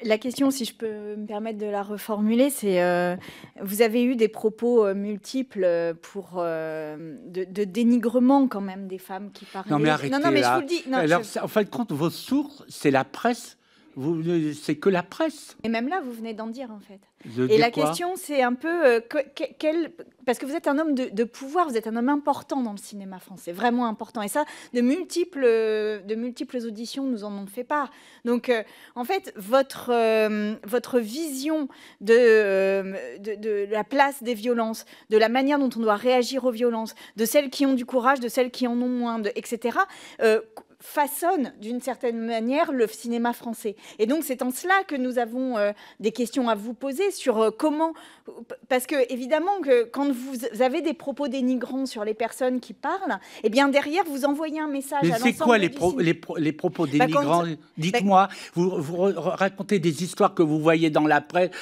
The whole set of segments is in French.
La question, si je peux me permettre de la reformuler, c'est vous avez eu des propos multiples de dénigrement quand même des femmes qui parlaient. Non mais arrêtez non, mais là. je vous le dis. Non, Alors, en fin de compte, vos sources, c'est la presse. C'est que la presse. Et même là, vous venez d'en dire, en fait. Et la question, c'est un peu... parce que vous êtes un homme de pouvoir, vous êtes un homme important dans le cinéma français, vraiment important. Et ça, de multiples auditions nous en ont fait part. Donc, en fait, votre vision de la place des violences, de la manière dont on doit réagir aux violences, de celles qui ont du courage, de celles qui en ont moins, etc., façonne d'une certaine manière le cinéma français. Et donc c'est en cela que nous avons des questions à vous poser sur comment... Parce que évidemment que quand vous avez des propos dénigrants sur les personnes qui parlent, eh bien derrière vous envoyez un message à l'ensemble. Mais c'est quoi les propos dénigrants? Dites-moi, vous racontez des histoires que vous voyez dans la presse.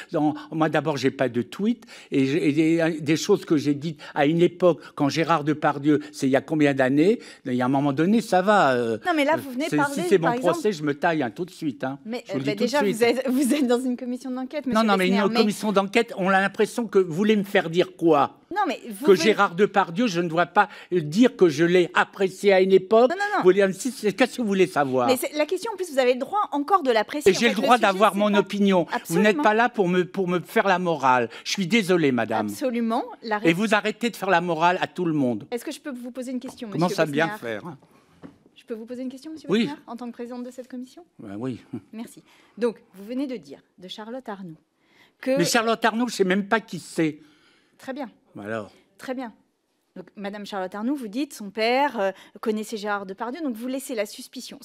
Moi d'abord j'ai pas de tweet et des choses que j'ai dites à une époque quand Gérard Depardieu, c'est il y a combien d'années? Il y a un moment donné, ça va. Non, mais là, vous venez de parler... Si c'est mon procès, je me taille tout de suite. Mais déjà, vous êtes dans une commission d'enquête, monsieur Non, mais une commission d'enquête, on a l'impression que vous voulez me faire dire quoi? Non, mais Gérard Depardieu, je ne dois pas dire que je l'ai apprécié à une époque. Non. Qu'est-ce que vous voulez savoir? Mais la question, en plus, vous avez le droit encore de l'apprécier. Et j'ai le droit d'avoir mon opinion. Absolument. Vous n'êtes pas là pour me faire la morale. Je suis désolé, madame. Absolument. Et vous arrêtez de faire la morale à tout le monde. Est-ce que je peux vous poser une question, monsieur Comment ça bien Besnéard faire? Je peux vous poser une question, monsieur Oui. Besnéard, en tant que présidente de cette commission? Oui. Merci. Donc, vous venez de dire de Charlotte Arnoult que... Mais Charlotte Arnoult, je ne sais même pas qui c'est. Très bien. Alors. Très bien. Donc, Madame Charlotte Arnoult, vous dites son père connaissait Gérard Depardieu, donc vous laissez la suspicion.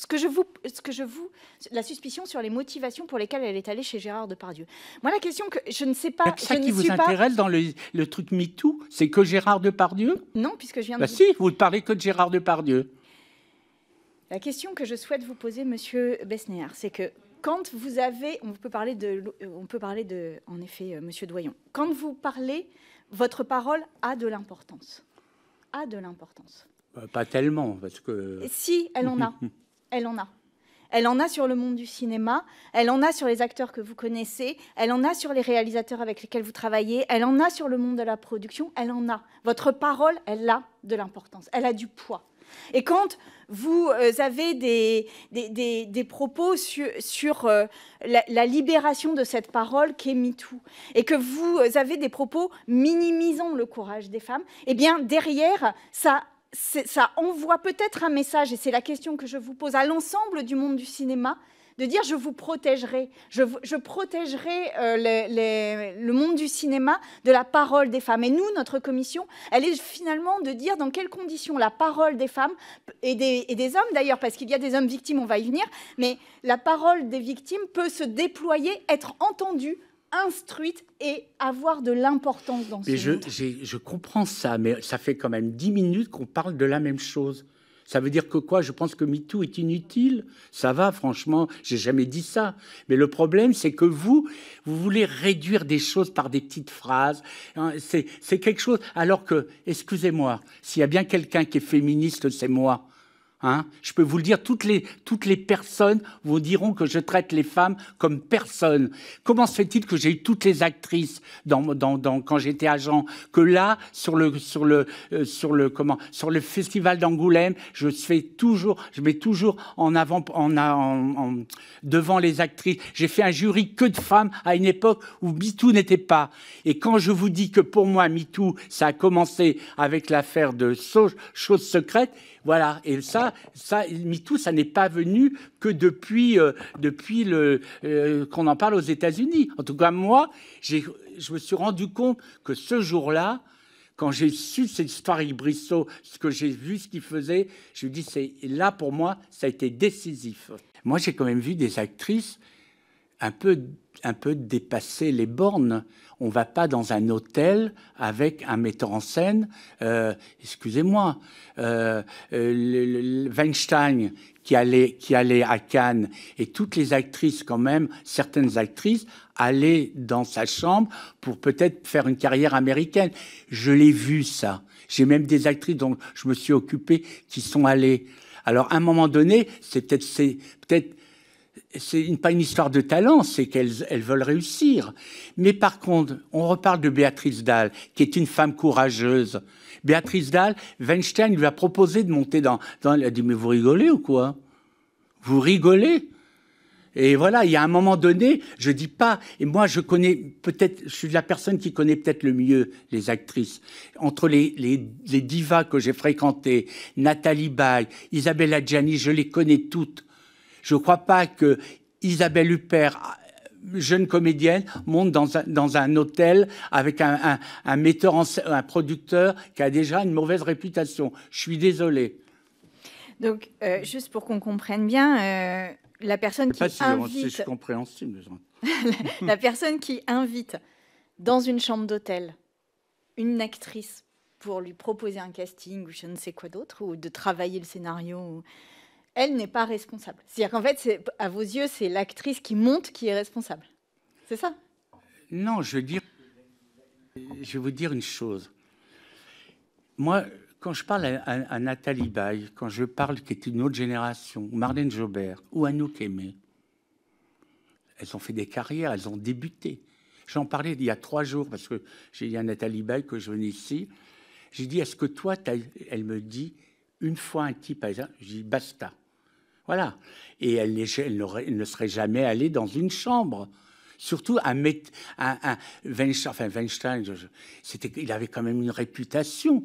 La suspicion sur les motivations pour lesquelles elle est allée chez Gérard Depardieu. Moi, la question que je ne sais pas... C'est ça qui vous intéresse dans le truc MeToo? C'est que Gérard Depardieu? Non, puisque je viens de... Si, vous ne parlez que de Gérard Depardieu. La question que je souhaite vous poser, monsieur Besnéard, c'est que quand vous avez... On peut parler de en effet, monsieur Doyon. Quand vous parlez, votre parole a de l'importance. A de l'importance. Pas tellement, parce que... Si, elle en a. Elle en a. Elle en a sur le monde du cinéma, elle en a sur les acteurs que vous connaissez, elle en a sur les réalisateurs avec lesquels vous travaillez, elle en a sur le monde de la production, elle en a. Votre parole, elle a de l'importance, elle a du poids. Et quand vous avez des propos sur la libération de cette parole qu'est MeToo, et que vous avez des propos minimisant le courage des femmes, eh bien derrière, ça envoie peut-être un message, et c'est la question que je vous pose à l'ensemble du monde du cinéma, de dire je vous protégerai, je protégerai le monde du cinéma de la parole des femmes. Et nous, notre commission, elle est finalement de dire dans quelles conditions la parole des femmes et des hommes d'ailleurs, parce qu'il y a des hommes victimes, on va y venir, mais la parole des victimes peut se déployer, être entendue, instruite et avoir de l'importance dans ce monde. Je comprends ça, mais ça fait quand même 10 minutes qu'on parle de la même chose. Ça veut dire que quoi? Je pense que MeToo est inutile. Ça va, franchement, j'ai jamais dit ça. Mais le problème, c'est que vous voulez réduire des choses par des petites phrases. C'est quelque chose... Alors que, excusez-moi, s'il y a bien quelqu'un qui est féministe, c'est moi. Je peux vous le dire, toutes les personnes vous diront que je traite les femmes comme personne. Comment se fait-il que j'ai eu toutes les actrices quand j'étais agent, que là sur le festival d'Angoulême, je mets toujours en avant devant les actrices. J'ai fait un jury que de femmes à une époque où MeToo n'était pas. Et quand je vous dis que pour moi MeToo, ça a commencé avec l'affaire de choses secrètes. Voilà, et ça, MeToo, ça n'est pas venu que depuis qu'on en parle aux États-Unis. En tout cas, moi, je me suis rendu compte que ce jour-là, quand j'ai su cette histoire avec Brissot, ce que j'ai vu, ce qu'il faisait, je me dis, là, pour moi, ça a été décisif. Moi, j'ai quand même vu des actrices un peu dépasser les bornes. On ne va pas dans un hôtel avec un metteur en scène, excusez-moi, Weinstein qui allait à Cannes, et toutes les actrices quand même, certaines actrices, allaient dans sa chambre pour peut-être faire une carrière américaine. Je l'ai vu ça. J'ai même des actrices dont je me suis occupé qui sont allées. Alors à un moment donné, c'est peut-être c'est pas une histoire de talent, c'est qu'elles veulent réussir. Mais par contre, on reparle de Béatrice Dalle, qui est une femme courageuse. Béatrice Dalle, Weinstein lui a proposé de monter dans... Elle a dit, mais vous rigolez ou quoi? Vous rigolez? Et voilà, il y a un moment donné, je dis pas, et moi je connais peut-être, je suis la personne qui connaît peut-être le mieux les actrices. Entre les divas que j'ai fréquentées, Nathalie Baye, Isabelle Adjani, je les connais toutes. Je ne crois pas que Isabelle Huppert, jeune comédienne, monte dans un hôtel avec un metteur en scène, un producteur qui a déjà une mauvaise réputation. Je suis désolé. Donc, juste pour qu'on comprenne bien, la personne qui invite... C'est compréhensible. La personne qui invite dans une chambre d'hôtel une actrice pour lui proposer un casting ou je ne sais quoi d'autre, ou de travailler le scénario... Elle n'est pas responsable. C'est-à-dire qu'en fait, à vos yeux, c'est l'actrice qui monte qui est responsable. C'est ça? Non, je vais vous dire une chose. Moi, quand je parle à Nathalie Baye, quand je parle qui est une autre génération, Marlène Jobert ou Anouk Aimée, elles ont fait des carrières, elles ont débuté. J'en parlais il y a 3 jours parce que j'ai dit à Nathalie Baye que je venais ici. J'ai dit, est-ce que toi, elle me dit, une fois un type, je dis, basta. Voilà. Et elle ne serait jamais allée dans une chambre. Surtout Weinstein, il avait quand même une réputation.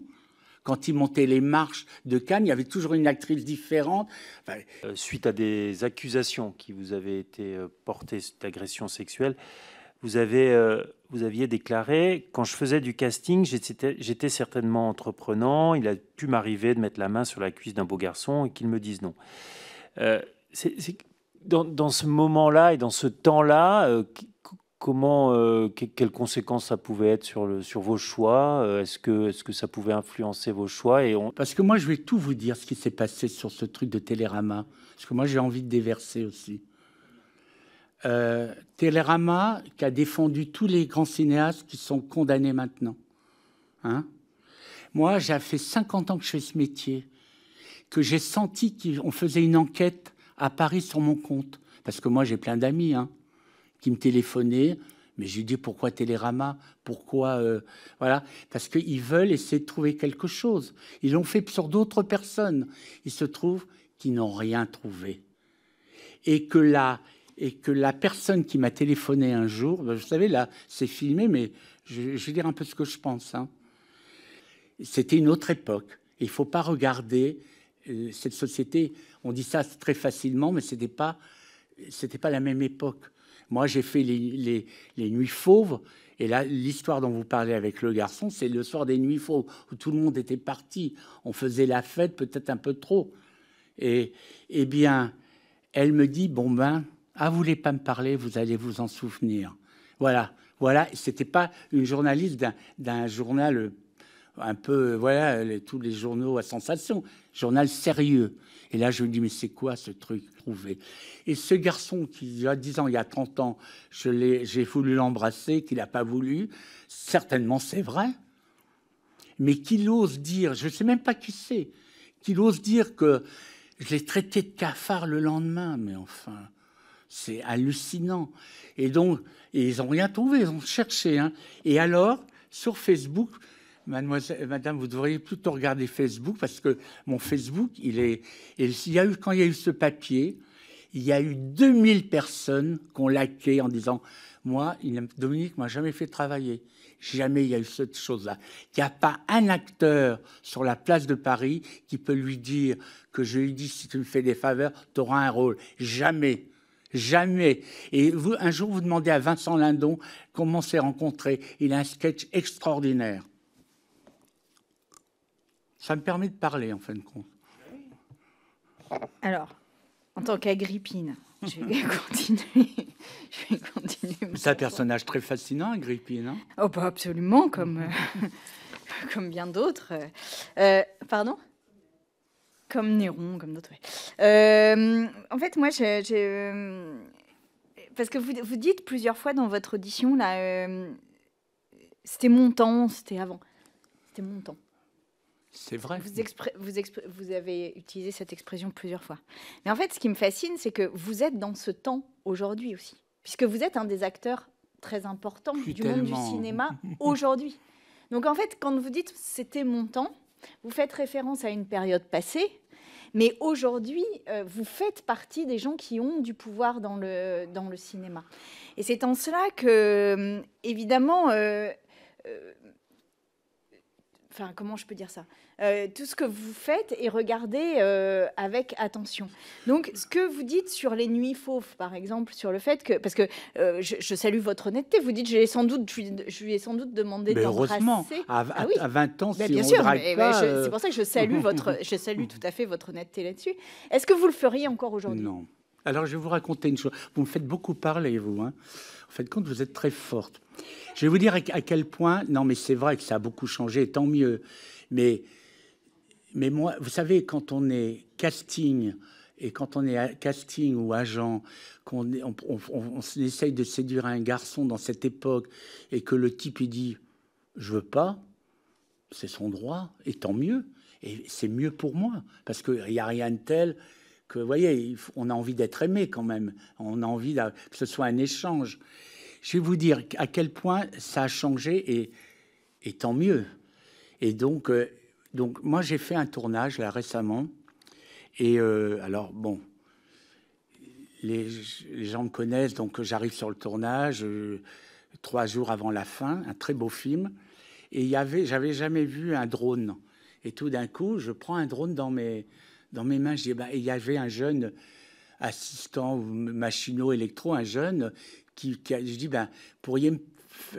Quand il montait les marches de Cannes, il y avait toujours une actrice différente. Enfin, suite à des accusations qui vous avaient été portées d'agression sexuelle, vous aviez déclaré « Quand je faisais du casting, j'étais certainement entreprenant. Il a pu m'arriver de mettre la main sur la cuisse d'un beau garçon et qu'il me dise non. » Dans ce moment-là et dans ce temps-là, quelles conséquences ça pouvait être sur vos choix? Est-ce que ça pouvait influencer vos choix? Parce que moi, je vais tout vous dire ce qui s'est passé sur ce truc de Télérama. Parce que moi, j'ai envie de déverser aussi. Télérama qui a défendu tous les grands cinéastes qui sont condamnés maintenant. Hein? Moi, j'ai fait 50 ans que je fais ce métier, que j'ai senti qu'on faisait une enquête à Paris sur mon compte. Parce que moi, j'ai plein d'amis qui me téléphonaient. Mais j'ai dit, pourquoi Télérama? Pourquoi voilà, parce qu'ils veulent essayer de trouver quelque chose. Ils l'ont fait sur d'autres personnes. Il se trouve qu'ils n'ont rien trouvé. Et que la personne qui m'a téléphoné un jour, vous savez, là, c'est filmé, mais je vais dire un peu ce que je pense. Hein. C'était une autre époque. Il ne faut pas regarder cette société. On dit ça très facilement, mais c'était pas la même époque. Moi, j'ai fait les Nuits Fauves, et là, l'histoire dont vous parlez avec le garçon, c'est le soir des Nuits Fauves, où tout le monde était parti. On faisait la fête, peut-être un peu trop. Et eh bien, elle me dit, bon ben, vous voulez pas me parler, vous allez vous en souvenir. Voilà. C'était pas une journaliste d'un journal un peu, voilà, tous les journaux à sensation, journal sérieux. Et là, je me dis, mais c'est quoi ce truc trouvé? Et ce garçon qui, il y a 10 ans, il y a 30 ans, j'ai voulu l'embrasser, qu'il n'a pas voulu, certainement c'est vrai. Mais qu'il ose dire, je ne sais même pas qui c'est, qu'il ose dire que je l'ai traité de cafard le lendemain, mais enfin, c'est hallucinant. Et donc, ils n'ont rien trouvé, ils ont cherché. Hein. Et alors, sur Facebook, madame, vous devriez plutôt regarder Facebook, parce que mon Facebook, quand il y a eu ce papier, il y a eu 2000 personnes qui ont liké en disant, moi, Dominique m'a jamais fait travailler. Jamais il y a eu cette chose-là. Il n'y a pas un acteur sur la place de Paris qui peut lui dire que je lui dis, si tu me fais des faveurs, tu auras un rôle. Jamais. Jamais. Et vous, un jour, vous demandez à Vincent Lindon comment on s'est rencontrés. Il a un sketch extraordinaire. Ça me permet de parler, en fin de compte. Alors, en tant qu'Agrippine, je vais continuer. C'est un personnage très fascinant, Agrippine. Hein? Oh, bah absolument, comme bien d'autres. Pardon? Comme Néron, comme d'autres. Ouais. En fait, moi, parce que vous dites plusieurs fois dans votre audition, là, c'était mon temps, c'était avant. C'était mon temps. C'est vrai. Vous avez utilisé cette expression plusieurs fois. Mais en fait, ce qui me fascine, c'est que vous êtes dans ce temps aujourd'hui aussi, puisque vous êtes un des acteurs très importants du monde du cinéma aujourd'hui. Donc en fait, quand vous dites « c'était mon temps », vous faites référence à une période passée, mais aujourd'hui, vous faites partie des gens qui ont du pouvoir dans le cinéma. Et c'est en cela que, évidemment... Enfin, comment je peux dire ça, tout ce que vous faites est regardé avec attention. Donc, ce que vous dites sur les nuits fauves, par exemple, sur le fait que... Parce que je salue votre honnêteté. Vous dites, je lui ai sans doute demandé d'embrasser... Heureusement, à 20 ans, si bien on sûr, drague pas... c'est pour ça que je salue tout à fait votre honnêteté là-dessus. Est-ce que vous le feriez encore aujourd'hui? Non. Alors, je vais vous raconter une chose. Vous me faites beaucoup parler, vous. Hein. En fait, compte, vous êtes très forte. Je vais vous dire à quel point... Non, mais c'est vrai que ça a beaucoup changé, tant mieux. Mais moi, vous savez, quand on est casting, et quand on est casting ou agent, qu'on on essaye de séduire un garçon dans cette époque, et que le type, il dit « je veux pas », c'est son droit, et tant mieux. Et c'est mieux pour moi, parce qu'il n'y a rien de tel... que, vous voyez, on a envie d'être aimé quand même. On a envie que ce soit un échange. Je vais vous dire à quel point ça a changé et tant mieux. Et donc moi, j'ai fait un tournage là récemment. Et alors, bon, les gens me connaissent, donc j'arrive sur le tournage 3 jours avant la fin, un très beau film. Et j'avais jamais vu un drone. Et tout d'un coup, je prends un drone dans mes mains. Et il y avait un jeune assistant ou machino-électro, un jeune, je dis, pourriez me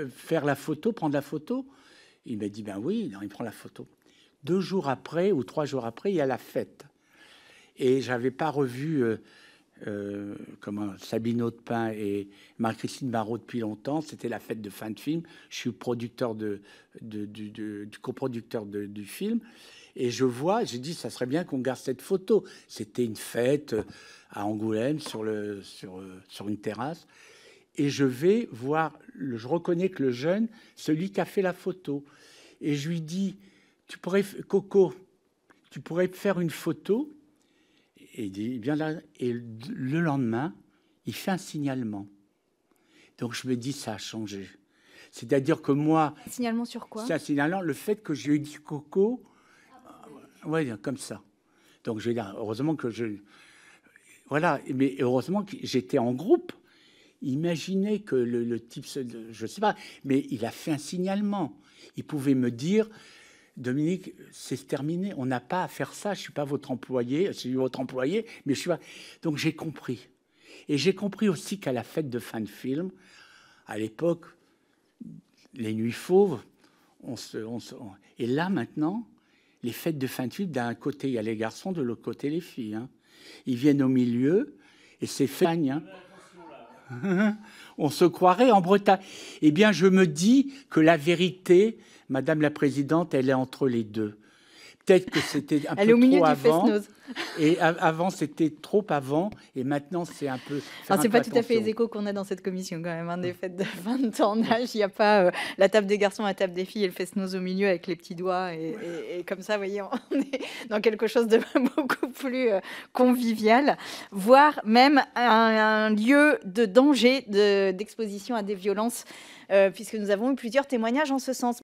faire la photo, prendre la photo? Il m'a dit, oui, non, il prend la photo. 2 jours après ou 3 jours après, il y a la fête. Et je n'avais pas revu Sabine Audepin et Marie-Christine Barrault depuis longtemps. C'était la fête de fin de film. Je suis producteur du coproducteur du film. Et j'ai dit, ça serait bien qu'on garde cette photo. C'était une fête à Angoulême, sur une terrasse. Et je vais voir, je reconnais que le jeune, celui qui a fait la photo. Et je lui dis, Coco, tu pourrais faire une photo? Et il dit, bien là. Et le lendemain, il fait un signalement. Donc je me dis, ça a changé. C'est-à-dire que moi... Un signalement sur quoi? C'est un signalement, le fait que je lui ai dit Coco... Oui, comme ça. Donc, je vais dire, heureusement que voilà, mais heureusement que j'étais en groupe. Imaginez que le type, je ne sais pas, mais il a fait un signalement. Il pouvait me dire, Dominique, c'est terminé, on n'a pas à faire ça, je ne suis pas votre employé, je suis votre employé, mais je suis pas... Donc, j'ai compris. Et j'ai compris aussi qu'à la fête de fin de film, à l'époque, les nuits fauves, et là, maintenant... Les fêtes de fin de film, d'un côté, il y a les garçons, de l'autre côté, les filles. Hein. Ils viennent au milieu et c'est fait. Hein. On se croirait en Bretagne. Eh bien, je me dis que la vérité, Madame la Présidente, elle est entre les deux. Peut-être que c'était un peu trop avant. Et avant, c'était trop avant. Et maintenant, c'est un peu... C'est pas tout à fait les échos qu'on a dans cette commission, quand même. Des fêtes de fin de tournage, il n'y a pas la table des garçons, la table des filles et le fest-noz au milieu avec les petits doigts. Et comme ça, vous voyez, on est dans quelque chose de beaucoup plus convivial, voire même un lieu de danger, d'exposition à des violences, puisque nous avons eu plusieurs témoignages en ce sens.